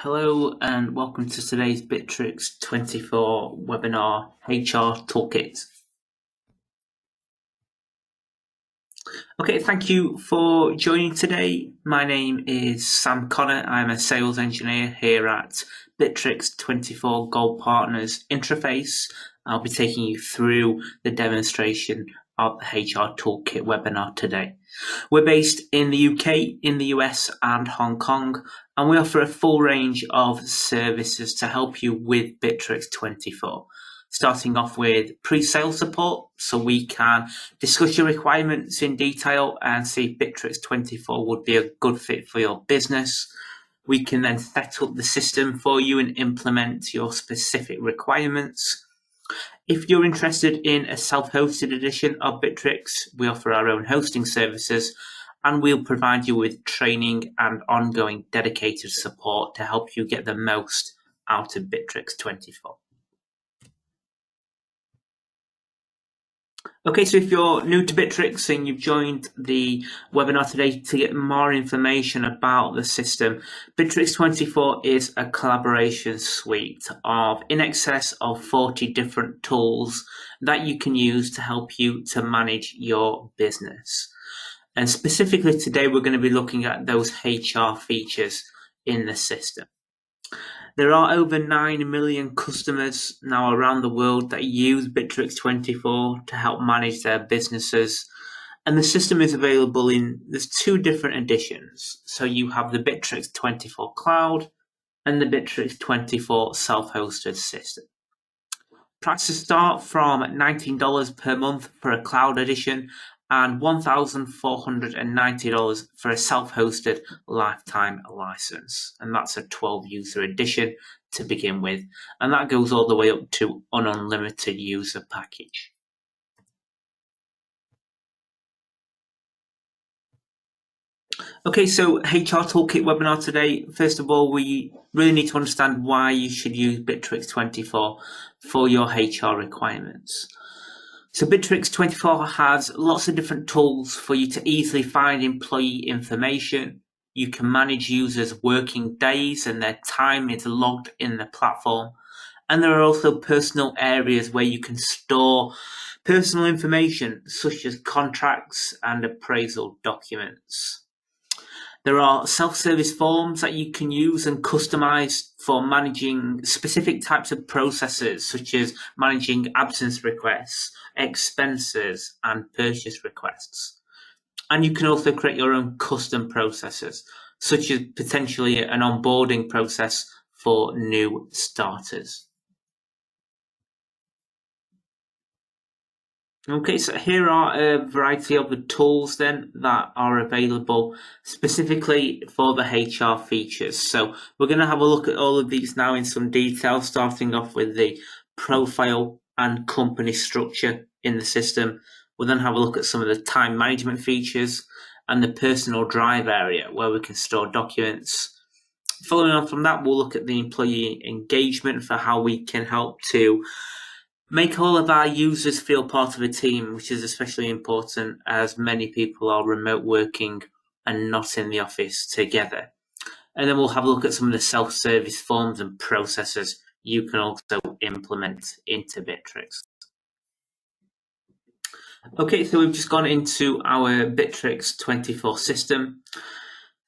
Hello and welcome to today's Bitrix24 webinar, HR Toolkit. Okay, thank you for joining today. My name is Sam Connor. I'm a sales engineer here at Bitrix24 Gold Partners Interface. I'll be taking you through the demonstration of the HR Toolkit webinar today. We're based in the UK, in the US and Hong Kong, and we offer a full range of services to help you with Bitrix24. Starting off with pre-sale support, so we can discuss your requirements in detail and see if Bitrix24 would be a good fit for your business. We can then set up the system for you and implement your specific requirements. If you're interested in a self-hosted edition of Bitrix, we offer our own hosting services and we'll provide you with training and ongoing dedicated support to help you get the most out of Bitrix24. Okay, so if you're new to Bitrix and you've joined the webinar today to get more information about the system, Bitrix24 is a collaboration suite of in excess of 40 different tools that you can use to help you to manage your business. And specifically today, we're going to be looking at those HR features in the system. There are over 9 million customers now around the world that use Bitrix24 to help manage their businesses. And the system is available there's two different editions. So you have the Bitrix24 Cloud and the Bitrix24 self-hosted system. Prices start from $19 per month for a cloud edition and $1,490 for a self-hosted lifetime license. And that's a 12-user edition to begin with. And that goes all the way up to an unlimited user package. Okay, so HR Toolkit webinar today. First of all, we really need to understand why you should use Bitrix24 for your HR requirements. So Bitrix24 has lots of different tools for you to easily find employee information. You can manage users' working days and their time is logged in the platform. And there are also personal areas where you can store personal information such as contracts and appraisal documents. There are self-service forms that you can use and customize for managing specific types of processes, such as managing absence requests, expenses, and purchase requests. And you can also create your own custom processes, such as potentially an onboarding process for new starters. Okay, so here are a variety of the tools then that are available specifically for the HR features. So we're going to have a look at all of these now in some detail, starting off with the profile and company structure in the system. We'll then have a look at some of the time management features and the personal drive area where we can store documents. Following on from that, we'll look at the employee engagement for how we can help to make all of our users feel part of a team, which is especially important as many people are remote working and not in the office together. And then we'll have a look at some of the self-service forms and processes you can also implement into Bitrix. Okay, so we've just gone into our Bitrix24 system.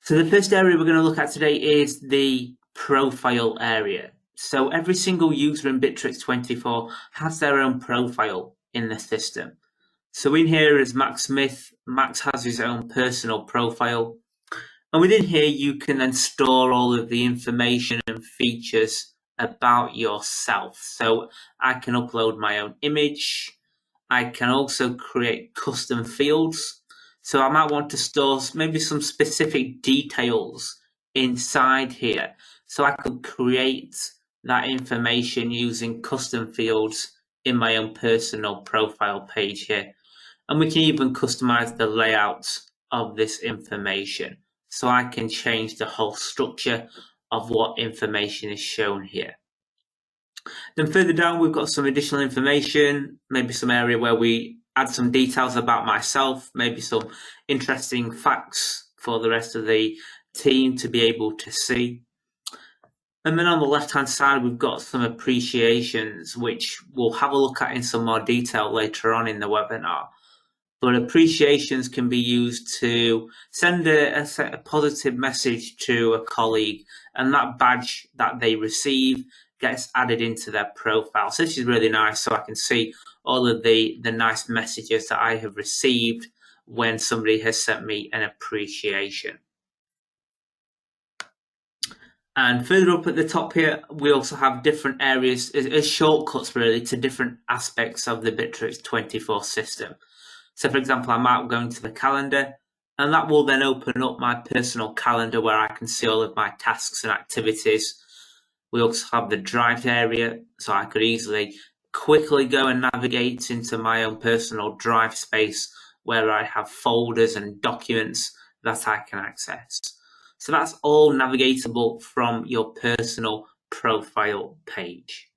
So the first area we're going to look at today is the profile area. So every single user in Bitrix24 has their own profile in the system. So in here is Max Smith. Max has his own personal profile. And within here, you can then store all of the information and features about yourself. So I can upload my own image. I can also create custom fields. So I might want to store maybe some specific details inside here. So I could create that information using custom fields in my own personal profile page here. And we can even customize the layout of this information. So I can change the whole structure of what information is shown here. Then further down, we've got some additional information, maybe some area where we add some details about myself, maybe some interesting facts for the rest of the team to be able to see. And then on the left-hand side, we've got some appreciations, which we'll have a look at in some more detail later on in the webinar. But appreciations can be used to send a positive message to a colleague, and that badge that they receive gets added into their profile. So this is really nice, so I can see all of the nice messages that I have received when somebody has sent me an appreciation. And further up at the top here, we also have different areas as shortcuts really to different aspects of the Bitrix24 system. So for example, I might go into the calendar, and that will then open up my personal calendar where I can see all of my tasks and activities. We also have the drive area, so I could easily quickly go and navigate into my own personal drive space where I have folders and documents that I can access. So that's all navigatable from your personal profile page.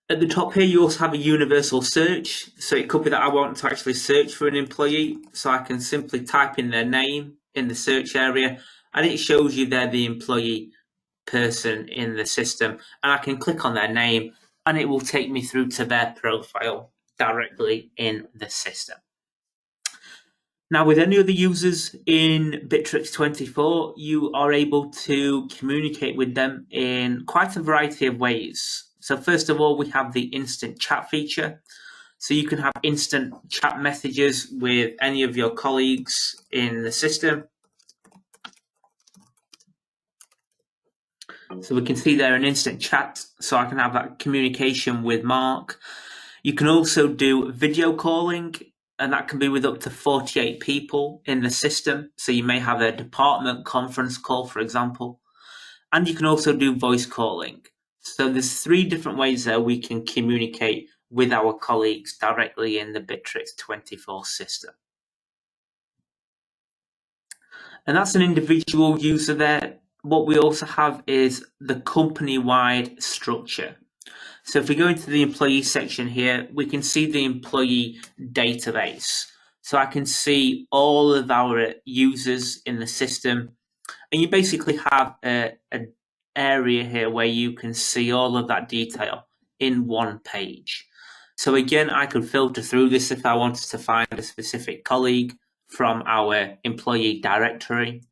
At the top here, you also have a universal search. So it could be that I want to actually search for an employee. So I can simply type in their name in the search area, and it shows you they're the employee person in the system. And I can click on their name, and it will take me through to their profile directly in the system. Now, with any other users in Bitrix24, you are able to communicate with them in quite a variety of ways. So first of all, we have the instant chat feature. So you can have instant chat messages with any of your colleagues in the system. So we can see there an instant chat, so I can have that communication with Mark. You can also do video calling, and that can be with up to 48 people in the system. So you may have a department conference call, for example. And you can also do voice calling. So there's 3 different ways that we can communicate with our colleagues directly in the Bitrix24 system. And that's an individual user there. What we also have is the company-wide structure. So if we go into the employee section here, we can see the employee database. So I can see all of our users in the system, and you basically have an area here where you can see all of that detail in one page. So again, I could filter through this if I wanted to find a specific colleague from our employee directory.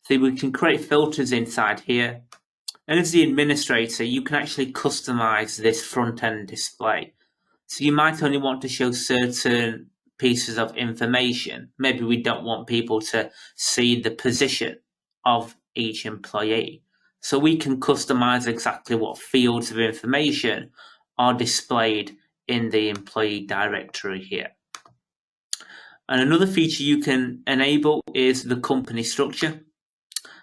So we can create filters inside here. And as the administrator, you can actually customize this front-end display. So you might only want to show certain pieces of information. Maybe we don't want people to see the position of each employee. So we can customize exactly what fields of information are displayed in the employee directory here. And another feature you can enable is the company structure.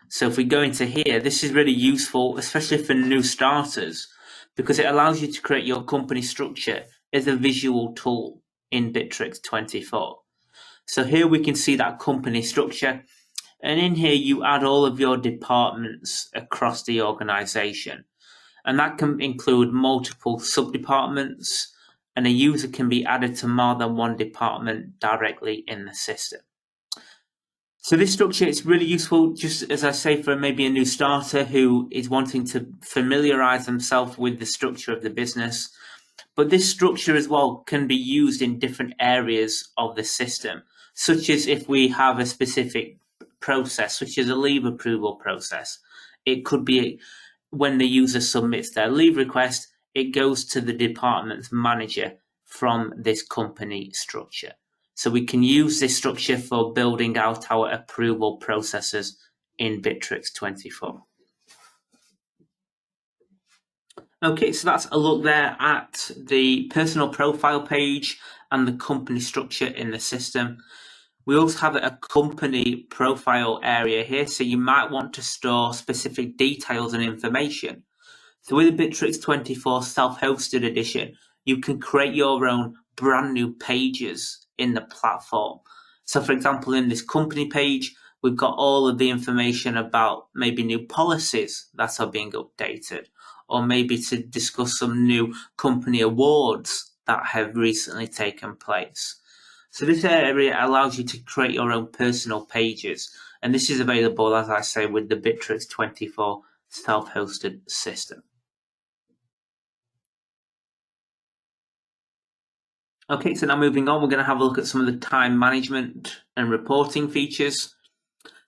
So if we go into here, this is really useful, especially for new starters, because it allows you to create your company structure as a visual tool in Bitrix24. So here we can see that company structure, and in here you add all of your departments across the organization. And that can include multiple sub-departments, and a user can be added to more than one department directly in the system. So this structure is really useful, just as I say, for maybe a new starter who is wanting to familiarize themselves with the structure of the business. But this structure as well can be used in different areas of the system, such as if we have a specific process, such as a leave approval process. It could be when the user submits their leave request, it goes to the department's manager from this company structure. So we can use this structure for building out our approval processes in Bitrix24. Okay, so that's a look there at the personal profile page and the company structure in the system. We also have a company profile area here, so you might want to store specific details and information. So with the Bitrix24 self-hosted edition, you can create your own brand new pages in the platform. So for example, in this company page, we've got all of the information about maybe new policies that are being updated, or maybe to discuss some new company awards that have recently taken place. So this area allows you to create your own personal pages, And this is available, as I say, with the Bitrix24 self-hosted system. Okay, so now moving on, we're going to have a look at some of the time management and reporting features.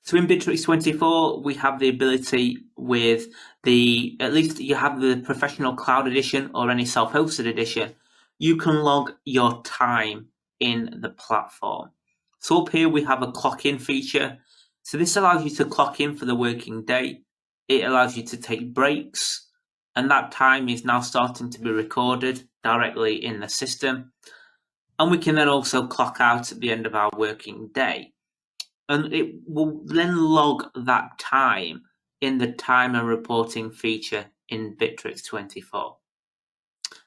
So in Bitrix24, we have the ability with at least you have the Professional Cloud Edition or any self-hosted edition, you can log your time in the platform. So up here we have a clock in feature. So this allows you to clock in for the working day. It allows you to take breaks, and that time is now starting to be recorded directly in the system. And we can then also clock out at the end of our working day. And it will then log that time in the time and reporting feature in Bitrix24.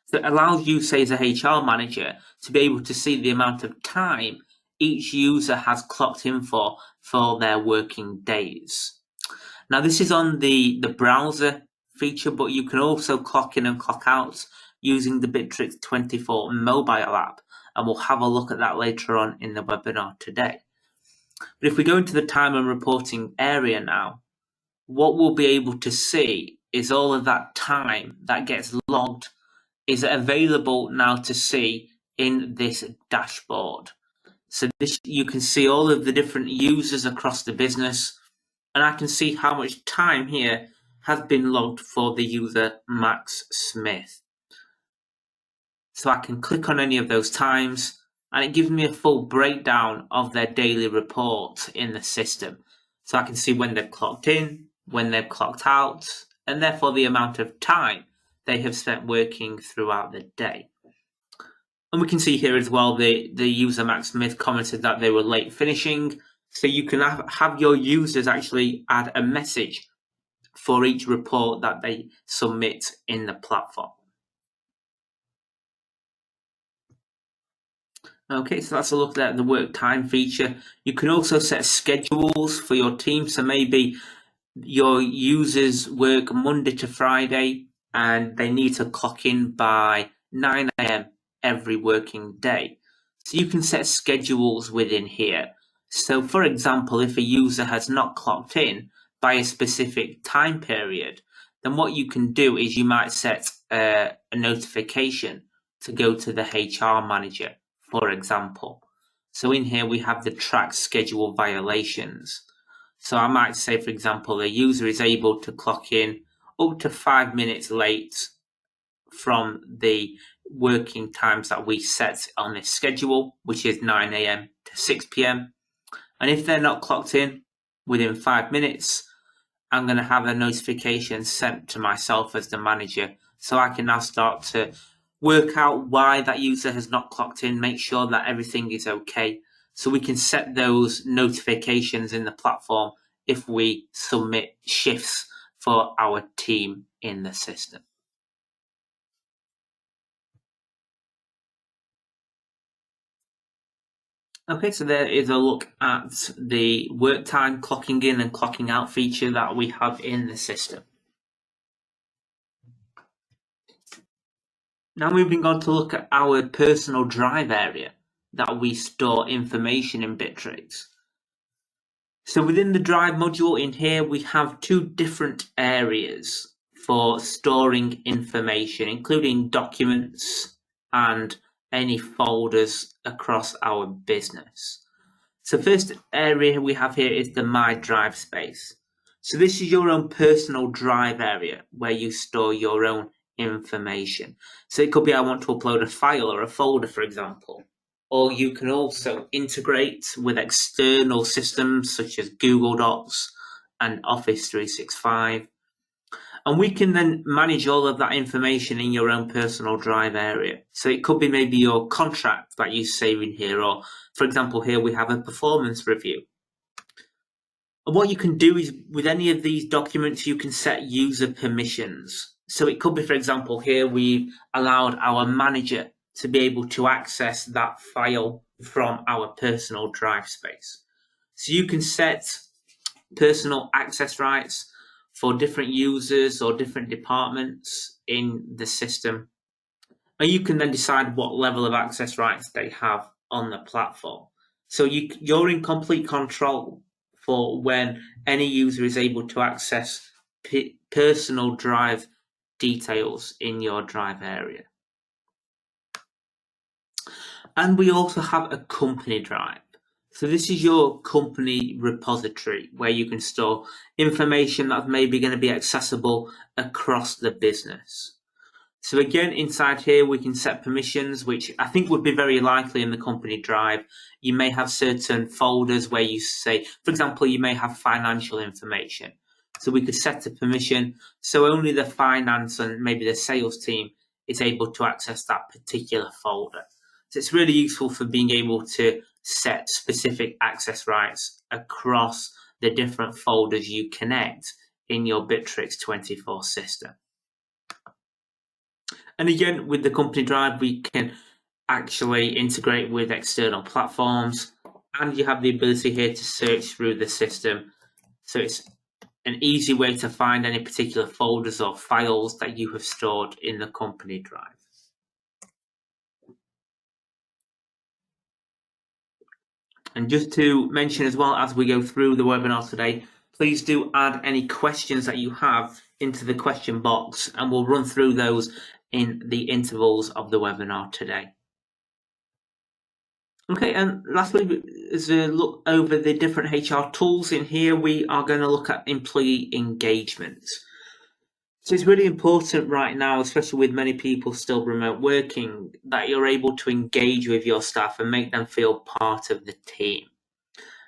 So it allows you, say, as a HR manager, to be able to see the amount of time each user has clocked in for their working days. Now, this is on the browser feature, but you can also clock in and clock out using the Bitrix24 mobile app, and we'll have a look at that later on in the webinar today. But if we go into the time and reporting area now, what we'll be able to see is all of that time that gets logged is available now to see in this dashboard. So this, you can see all of the different users across the business, and I can see how much time here has been logged for the user Max Smith. So I can click on any of those times, and it gives me a full breakdown of their daily report in the system. So I can see when they've clocked in, when they've clocked out, and therefore the amount of time they have spent working throughout the day. And we can see here as well, the user Max Smith commented that they were late finishing. So you can have your users actually add a message for each report that they submit in the platform. Okay, so that's a look at the work time feature. You can also set schedules for your team. So maybe your users work Monday to Friday and they need to clock in by 9 a.m. every working day. So you can set schedules within here. So for example, if a user has not clocked in by a specific time period, then what you can do is you might set a notification to go to the HR manager, for example. So in here we have the track schedule violations. So I might say, for example, the user is able to clock in up to 5 minutes late from the working times that we set on this schedule, which is 9 a.m. to 6 p.m. And if they're not clocked in within 5 minutes, I'm going to have a notification sent to myself as the manager, so I can now start to work out why that user has not clocked in, make sure that everything is okay. So we can set those notifications in the platform if we submit shifts for our team in the system. Okay, so there is a look at the work time clocking in and clocking out feature that we have in the system. Now moving on to look at our personal drive area that we store information in Bitrix. So within the drive module in here, we have two different areas for storing information, including documents and any folders across our business. So first area we have here is the My Drive space. So this is your own personal drive area where you store your own information. So it could be I want to upload a file or a folder, for example. Or you can also integrate with external systems such as Google Docs and Office 365. And we can then manage all of that information in your own personal drive area. So it could be maybe your contract that you save in here, or for example, here we have a performance review. And what you can do is with any of these documents, you can set user permissions. So it could be, for example, here we've allowed our manager to be able to access that file from our personal drive space. So you can set personal access rights for different users or different departments in the system. And you can then decide what level of access rights they have on the platform. So you're in complete control for when any user is able to access personal drive details in your drive area. And we also have a company drive. So this is your company repository where you can store information that's maybe going to be accessible across the business. So again, inside here, we can set permissions, which I think would be very likely in the company drive. You may have certain folders where you say, for example, you may have financial information. So we could set a permission so only the finance and maybe the sales team is able to access that particular folder. So it's really useful for being able to set specific access rights across the different folders you connect in your Bitrix24 system. And again, with the company drive, we can actually integrate with external platforms, and you have the ability here to search through the system. So it's an easy way to find any particular folders or files that you have stored in the company drive. And just to mention as well, as we go through the webinar today, please do add any questions that you have into the question box, and we'll run through those in the intervals of the webinar today. Okay, and lastly, as a look over the different HR tools in here, we are going to look at employee engagement. So it's really important right now, especially with many people still remote working, that you're able to engage with your staff and make them feel part of the team.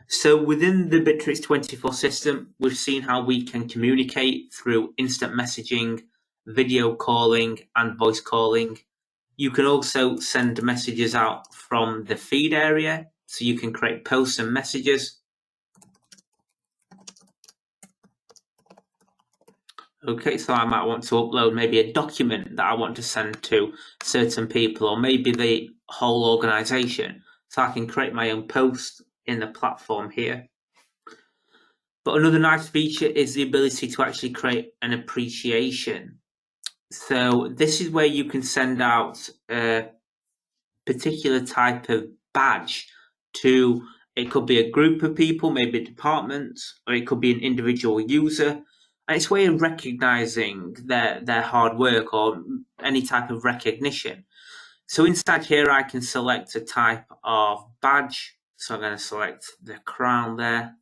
So within the Bitrix24 system, we've seen how we can communicate through instant messaging, video calling, and voice calling. You can also send messages out from the feed area, so you can create posts and messages. Okay, so I might want to upload maybe a document that I want to send to certain people, or maybe the whole organization. So I can create my own post in the platform here. But another nice feature is the ability to actually create an appreciation. So this is where you can send out a particular type of badge to, it could be a group of people, maybe a department, or it could be an individual user. And it's a way of recognizing their hard work or any type of recognition. So inside here, I can select a type of badge. So I'm going to select the crown there.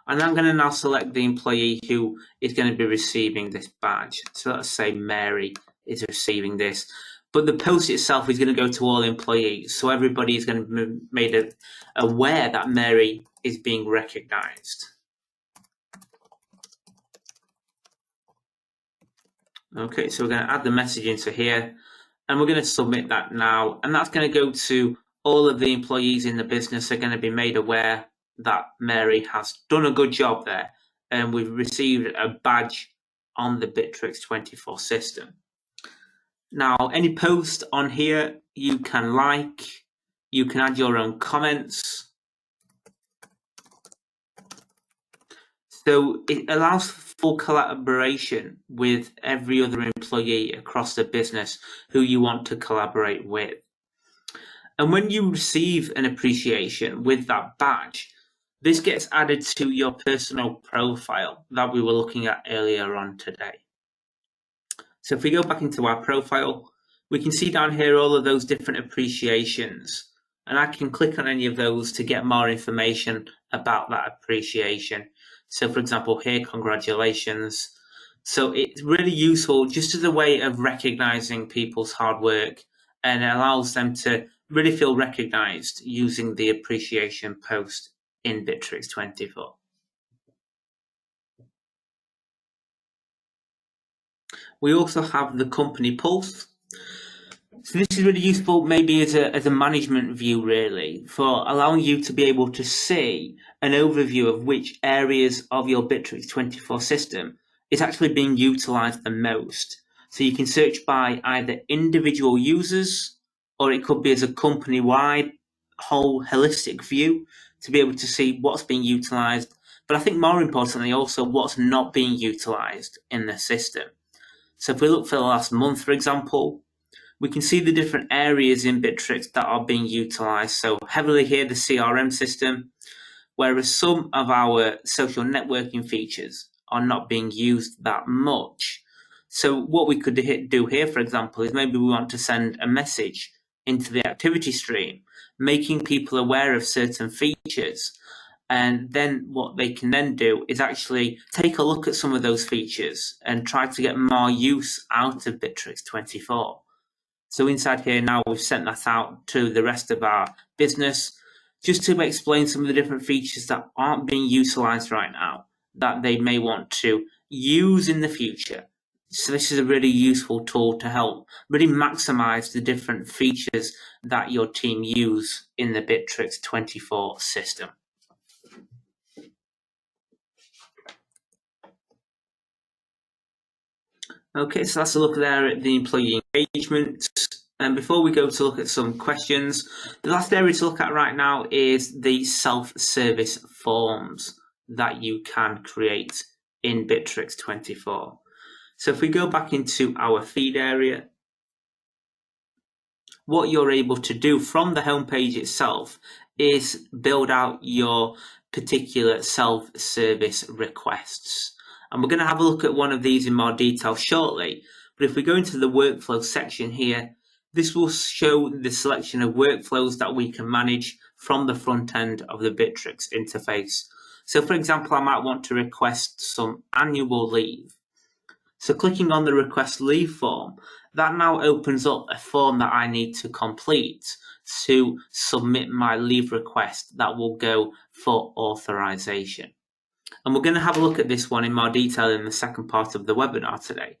And I'm going to now select the employee who is going to be receiving this badge. So let's say Mary is receiving this. But the post itself is going to go to all employees. So everybody is going to be made aware that Mary is being recognized. Okay, so we're going to add the message into here, and we're going to submit that now. And that's going to go to all of the employees in the business are going to be made aware that Mary has done a good job there, and we've received a badge on the Bitrix24 system. Now, any post on here, you can like, you can add your own comments. So it allows full collaboration with every other employee across the business who you want to collaborate with. And when you receive an appreciation with that badge, this gets added to your personal profile that we were looking at earlier on today. So if we go back into our profile, we can see down here all of those different appreciations. And I can click on any of those to get more information about that appreciation. So for example, here, congratulations. So it's really useful just as a way of recognizing people's hard work, and it allows them to really feel recognized using the appreciation post in Bitrix24. We also have the company pulse. So this is really useful maybe as a management view, really, for allowing you to be able to see an overview of which areas of your Bitrix24 system is actually being utilized the most. So you can search by either individual users, or it could be as a company-wide whole holistic view to be able to see what's being utilized. But I think more importantly also what's not being utilized in the system. So if we look for the last month, for example, we can see the different areas in Bitrix that are being utilized. So heavily here, the CRM system, whereas some of our social networking features are not being used that much. So what we could do here, for example, is maybe we want to send a message into the activity stream, making people aware of certain features. And then what they can then do is actually take a look at some of those features and try to get more use out of Bitrix24. So inside here now, we've sent that out to the rest of our business just to explain some of the different features that aren't being utilized right now that they may want to use in the future. So this is a really useful tool to help really maximize the different features that your team use in the Bitrix24 system. Okay, so that's a look there at the employee engagement. And before we go to look at some questions, the last area to look at right now is the self-service forms that you can create in Bitrix24. So if we go back into our feed area, what you're able to do from the homepage itself is build out your particular self-service requests. And we're going to have a look at one of these in more detail shortly. But if we go into the workflow section here, this will show the selection of workflows that we can manage from the front end of the Bitrix interface. So for example, I might want to request some annual leave. So clicking on the request leave form, that now opens up a form that I need to complete to submit my leave request that will go for authorization. And we're going to have a look at this one in more detail in the second part of the webinar today.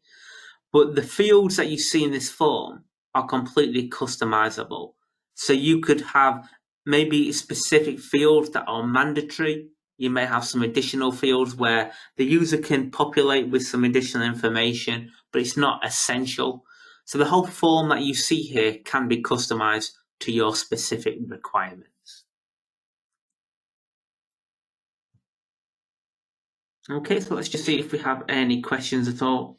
But the fields that you see in this form are completely customizable. So you could have maybe specific fields that are mandatory. You may have some additional fields where the user can populate with some additional information, but it's not essential. So the whole form that you see here can be customized to your specific requirements. Okay, so let's just see if we have any questions at all.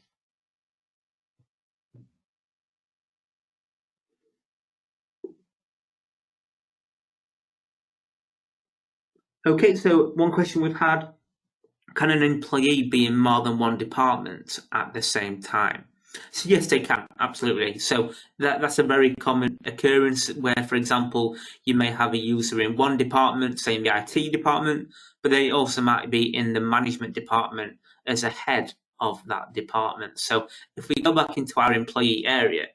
Okay, so one question we've had, can an employee be in more than one department at the same time? So yes, they can, absolutely. So that's a very common occurrence where, for example, you may have a user in one department, say in the IT department, but they also might be in the management department as a head of that department. So if we go back into our employee area,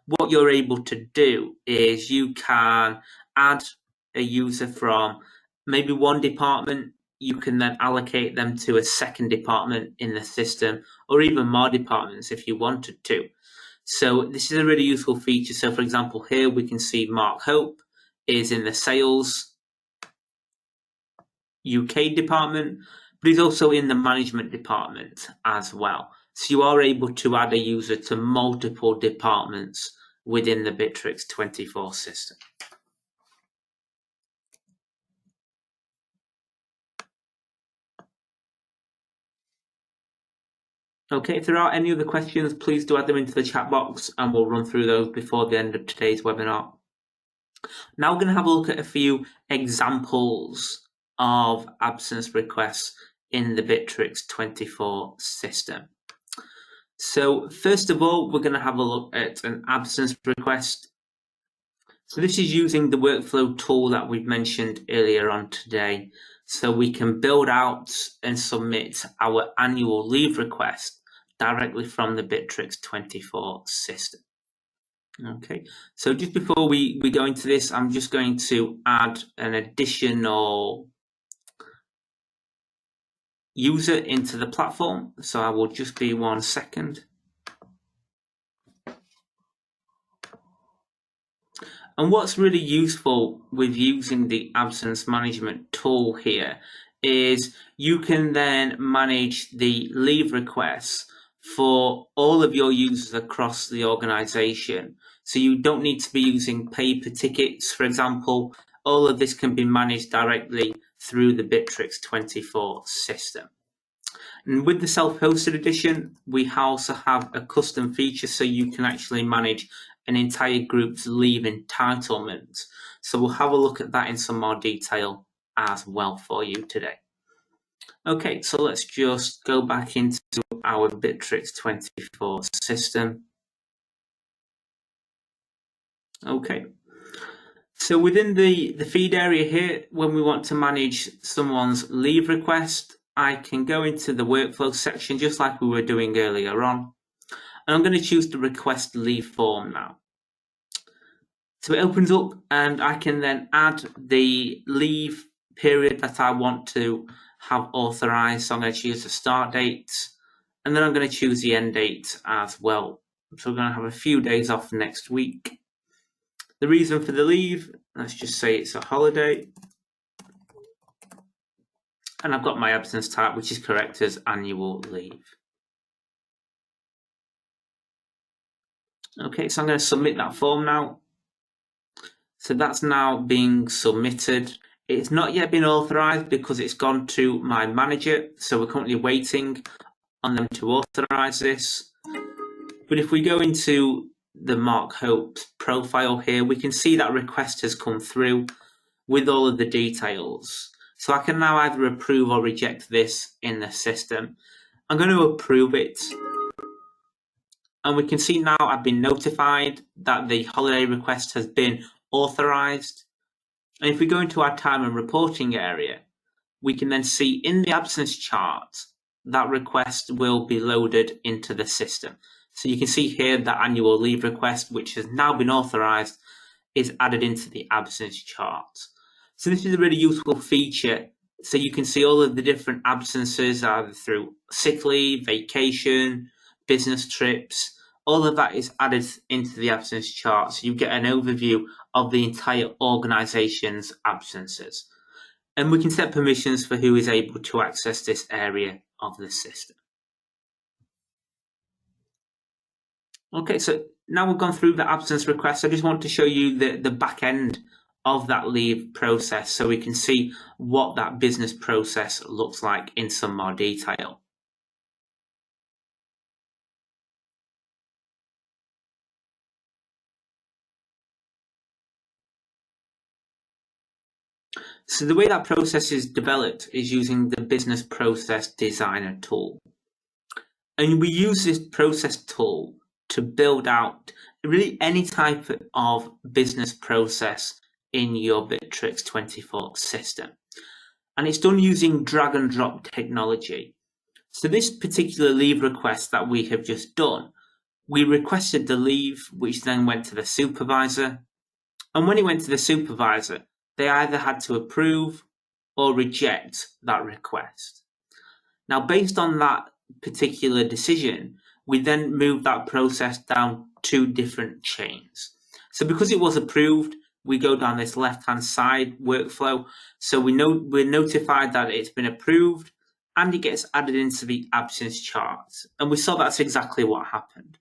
what you're able to do is you can add a user from maybe one department. You can then allocate them to a second department in the system, or even more departments if you wanted to. So this is a really useful feature. So for example, here we can see Mark Hope is in the sales UK department, but he's also in the management department as well. So you are able to add a user to multiple departments within the Bitrix24 system. Okay, if there are any other questions, please do add them into the chat box and we'll run through those before the end of today's webinar. Now we're going to have a look at a few examples of absence requests in the Bitrix24 system. So first of all, we're going to have a look at an absence request. So this is using the workflow tool that we've mentioned earlier on today. So we can build out and submit our annual leave request directly from the Bitrix24 system. Okay, so just before we go into this, I'm just going to add an additional user into the platform. So I will just be 1 second. And what's really useful with using the absence management tool here is you can then manage the leave requests for all of your users across the organization. So you don't need to be using paper tickets, for example. All of this can be managed directly through the Bitrix24 system. And with the self-hosted edition, we also have a custom feature so you can actually manage an entire group's leave entitlement. So we'll have a look at that in some more detail as well for you today. Okay, so let's just go back into our Bitrix24 system. Okay, so within the feed area here, when we want to manage someone's leave request, I can go into the workflow section just like we were doing earlier on. And I'm going to choose the request leave form now. So it opens up and I can then add the leave period that I want to have authorized. So I'm going to choose the start date and then I'm going to choose the end date as well. So we're going to have a few days off next week. The reason for the leave, let's just say it's a holiday. And I've got my absence type, which is correct as annual leave. Okay, so I'm going to submit that form now. So that's now being submitted. It's not yet been authorized because it's gone to my manager. So we're currently waiting on them to authorize this. But if we go into the Mark Hope profile here, we can see that request has come through with all of the details. So I can now either approve or reject this in the system. I'm going to approve it. And we can see now I've been notified that the holiday request has been authorized. And if we go into our time and reporting area, we can then see in the absence chart that request will be loaded into the system. So you can see here that annual leave request, which has now been authorized, is added into the absence chart. So this is a really useful feature. So you can see all of the different absences either through sick leave, vacation, business trips. All of that is added into the absence chart. So you get an overview of the entire organization's absences. And we can set permissions for who is able to access this area of the system. Okay, so now we've gone through the absence request. I just want to show you the back end of that leave process so we can see what that business process looks like in some more detail. So the way that process is developed is using the Business Process Designer tool. And we use this process tool to build out really any type of business process in your Bitrix24 system. And it's done using drag and drop technology. So this particular leave request that we have just done, we requested the leave, which then went to the supervisor. And when it went to the supervisor, they either had to approve or reject that request. Now, based on that particular decision, we then moved that process down 2 different chains. So because it was approved, we go down this left-hand side workflow. So we're notified that it's been approved and it gets added into the absence chart. And we saw that's exactly what happened.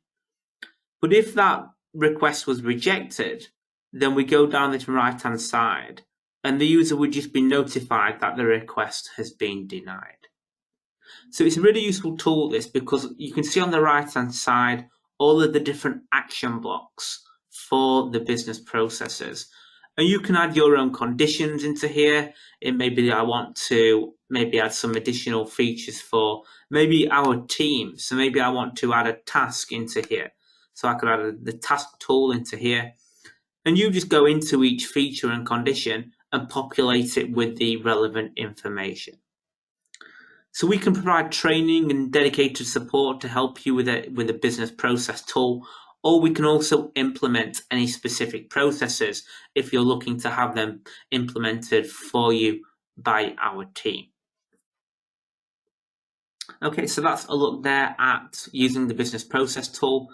But if that request was rejected, then we go down this right-hand side and the user would just be notified that the request has been denied. So it's a really useful tool, this, because you can see on the right-hand side all of the different action blocks for the business processes. And you can add your own conditions into here. It may be I want to maybe add some additional features for maybe our team. So maybe I want to add a task into here. So I could add the task tool into here. And you just go into each feature and condition and populate it with the relevant information. So we can provide training and dedicated support to help you with a business process tool, or we can also implement any specific processes if you're looking to have them implemented for you by our team. Okay, so that's a look there at using the business process tool.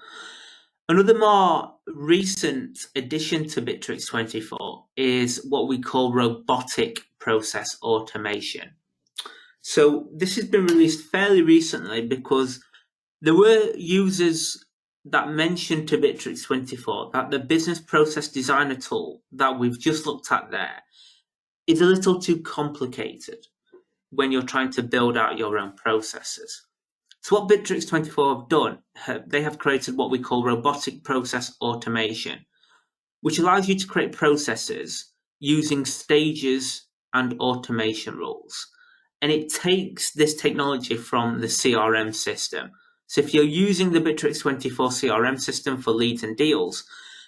Another more recent addition to Bitrix24 is what we call robotic process automation. So this has been released fairly recently because there were users that mentioned to Bitrix24 that the business process designer tool that we've just looked at there is a little too complicated when you're trying to build out your own processes. So what Bitrix24 have done, they have created what we call robotic process automation, which allows you to create processes using stages and automation rules. And it takes this technology from the CRM system. So if you're using the Bitrix24 CRM system for leads and deals,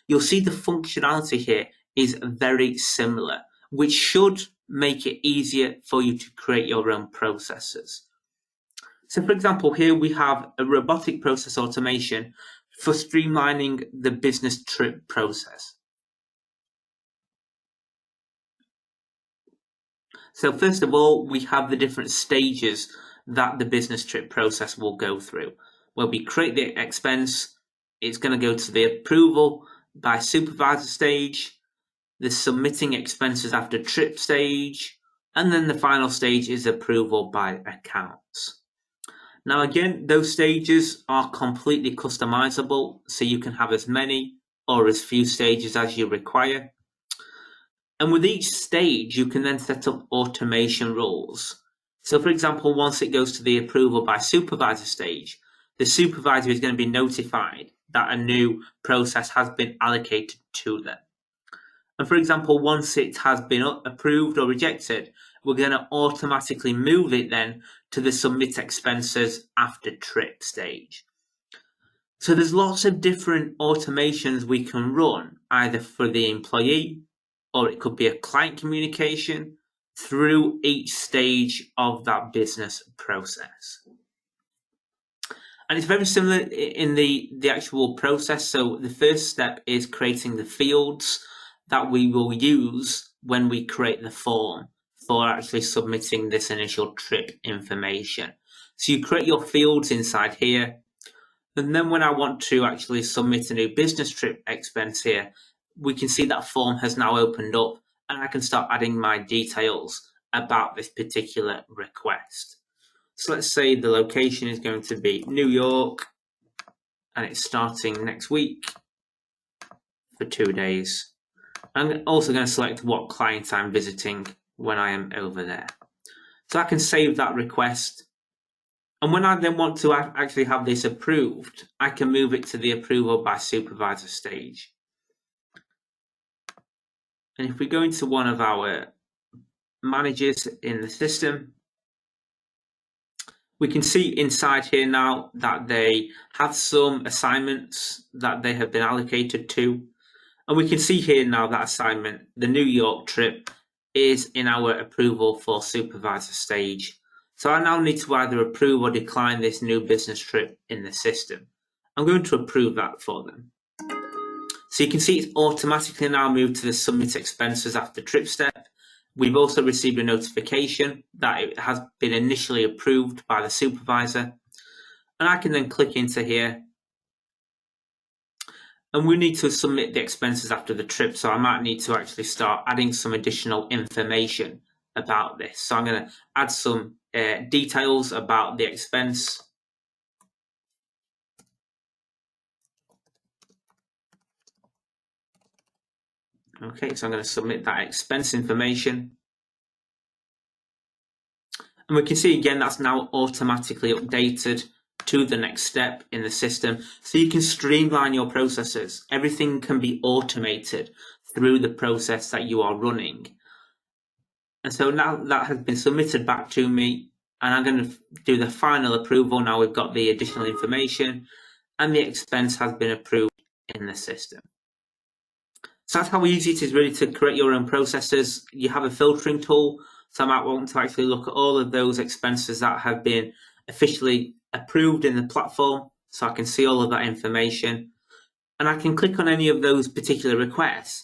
you'll see the functionality here is very similar, which should make it easier for you to create your own processes. So for example, here we have a robotic process automation for streamlining the business trip process. So first of all, we have the different stages that the business trip process will go through. Where we create the expense, it's going to go to the approval by supervisor stage, the submitting expenses after trip stage, and then the final stage is approval by accounts. Now again, those stages are completely customizable, so you can have as many or as few stages as you require. And with each stage, you can then set up automation rules. So for example, once it goes to the approval by supervisor stage, the supervisor is going to be notified that a new process has been allocated to them. And for example, once it has been approved or rejected, we're going to automatically move it then to the submit expenses after trip stage. So there's lots of different automations we can run, either for the employee, or it could be a client communication through each stage of that business process. And it's very similar in the actual process. So the first step is creating the fields that we will use when we create the form for actually submitting this initial trip information. So you create your fields inside here. And then when I want to actually submit a new business trip expense here, we can see that form has now opened up and I can start adding my details about this particular request. So let's say the location is going to be New York and it's starting next week for 2 days. I'm also going to select what client I'm visiting when I am over there. So I can save that request. And when I then want to actually have this approved, I can move it to the approval by supervisor stage. And if we go into one of our managers in the system, we can see inside here now that they have some assignments that they have been allocated to. And we can see here now that assignment, the New York trip, is in our approval for supervisor stage. So I now need to either approve or decline this new business trip in the system. I'm going to approve that for them. So you can see it's automatically now moved to the submit expenses after trip step. We've also received a notification that it has been initially approved by the supervisor. And I can then click into here. And we need to submit the expenses after the trip. So I might need to actually start adding some additional information about this. So I'm going to add some details about the expense. Okay, so I'm going to submit that expense information. And we can see again that's now automatically updated to the next step in the system. So you can streamline your processes. Everything can be automated through the process that you are running. And so now that has been submitted back to me, and I'm going to do the final approval. Now we've got the additional information and the expense has been approved in the system. So that's how easy it is really to create your own processes. You have a filtering tool. So I might want to actually look at all of those expenses that have been officially approved in the platform. So I can see all of that information. And I can click on any of those particular requests.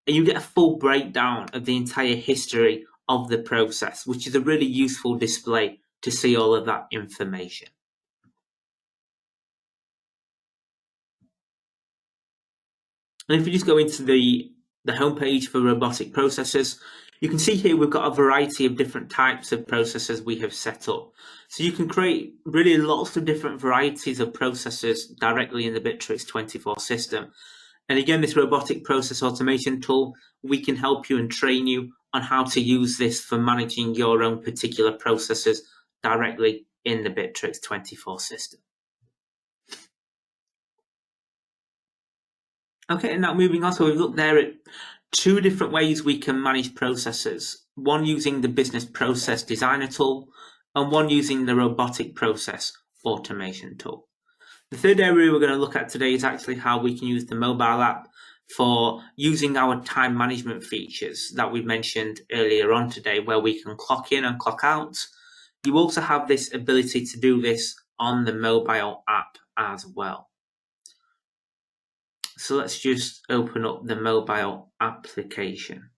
And you get a full breakdown of the entire history of the process, which is a really useful display to see all of that information. And if you just go into the homepage for robotic processes, you can see here we've got a variety of different types of processes we have set up. So you can create really lots of different varieties of processes directly in the Bitrix24 system. And again, this robotic process automation tool, we can help you and train you on how to use this for managing your own particular processes directly in the Bitrix24 system. Okay, and now moving on, so we've looked there at two different ways we can manage processes, one using the Business Process Designer tool and one using the Robotic Process Automation tool. The third area we're going to look at today is actually how we can use the mobile app for using our time management features that we mentioned earlier on today, where we can clock in and clock out. You also have this ability to do this on the mobile app as well. So let's just open up the mobile application.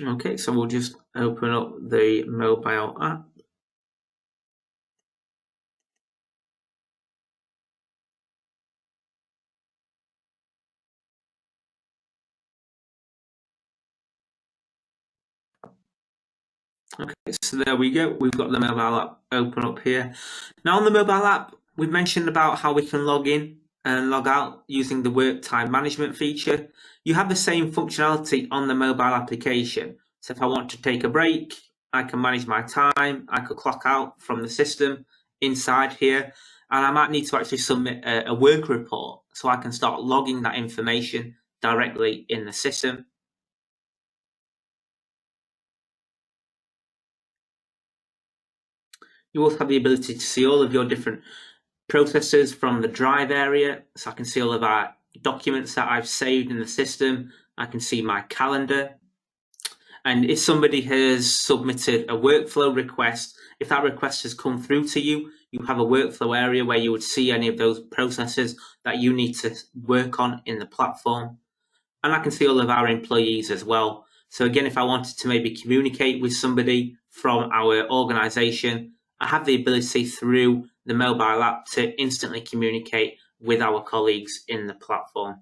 Okay, so we'll just open up the mobile app. Okay, so there we go. We've got the mobile app open up here. Now on the mobile app, we've mentioned about how we can log in and log out using the work time management feature. You have the same functionality on the mobile application. So if I want to take a break, I can manage my time. I could clock out from the system inside here, and I might need to actually submit a work report so I can start logging that information directly in the system. You also have the ability to see all of your different processes from the drive area. So I can see all of our documents that I've saved in the system. I can see my calendar. And if somebody has submitted a workflow request, if that request has come through to you, you have a workflow area where you would see any of those processes that you need to work on in the platform. And I can see all of our employees as well. So again, if I wanted to maybe communicate with somebody from our organization, I have the ability through the mobile app to instantly communicate with our colleagues in the platform.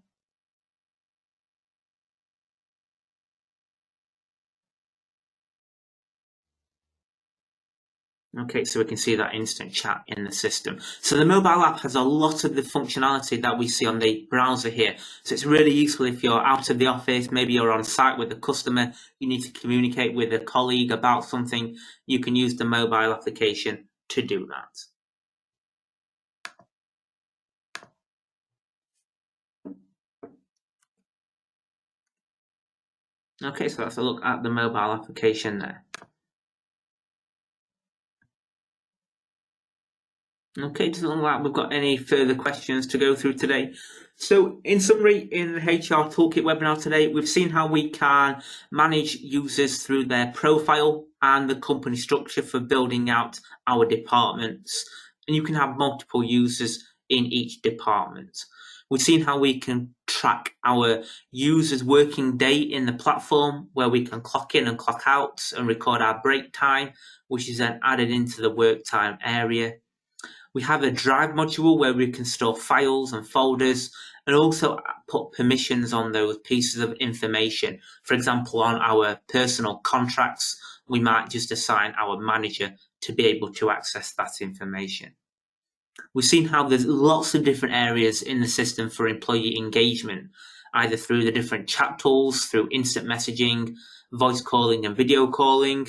Okay, so we can see that instant chat in the system. So the mobile app has a lot of the functionality that we see on the browser here. So it's really useful if you're out of the office, maybe you're on site with a customer, you need to communicate with a colleague about something, you can use the mobile application to do that. Okay, so let's look at the mobile application there. Okay, doesn't look like we've got any further questions to go through today. So in summary, in the HR Toolkit webinar today, we've seen how we can manage users through their profile and the company structure for building out our departments. And you can have multiple users in each department. We've seen how we can track our users' working day in the platform, where we can clock in and clock out and record our break time, which is then added into the work time area. We have a Drive module where we can store files and folders and also put permissions on those pieces of information. For example, on our personal contracts, we might just assign our manager to be able to access that information. We've seen how there's lots of different areas in the system for employee engagement, either through the different chat tools, through instant messaging, voice calling and video calling.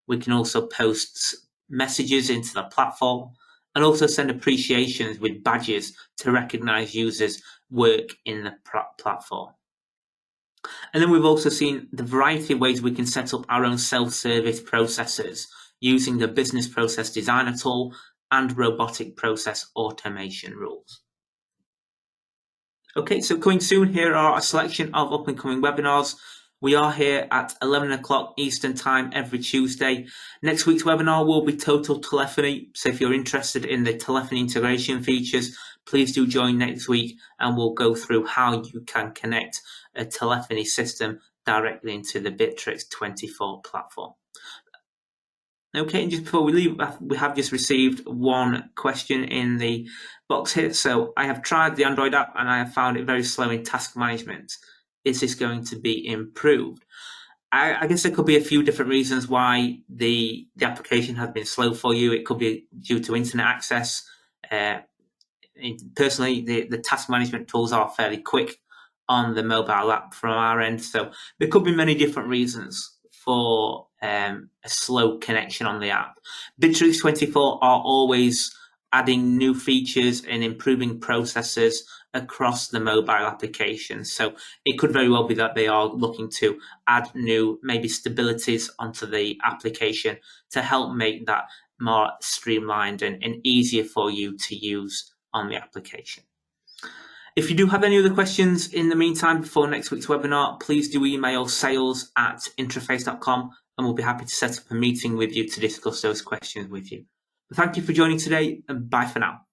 We can also post messages into the platform and also send appreciations with badges to recognize users' work in the platform. And then we've also seen the variety of ways we can set up our own self-service processes using the Business Process Designer tool and Robotic Process Automation rules. Okay, so coming soon, here are a selection of up and coming webinars. We are here at 11 o'clock Eastern Time every Tuesday. Next week's webinar will be total telephony. So if you're interested in the telephony integration features, please do join next week and we'll go through how you can connect a telephony system directly into the Bitrix24 platform. Okay, and just before we leave, we have just received one question in the box here. So I have tried the Android app and I have found it very slow in task management. Is this going to be improved? I guess there could be a few different reasons why the application has been slow for you. It could be due to internet access. Personally, the task management tools are fairly quick on the mobile app from our end, so there could be many different reasons for a slow connection on the app. Bitrix24 are always adding new features and improving processes across the mobile application. So it could very well be that they are looking to add new, maybe stabilities onto the application to help make that more streamlined and easier for you to use on the application. If you do have any other questions in the meantime before next week's webinar, please do email sales@intraface.com and we'll be happy to set up a meeting with you to discuss those questions with you. Thank you for joining today, and bye for now.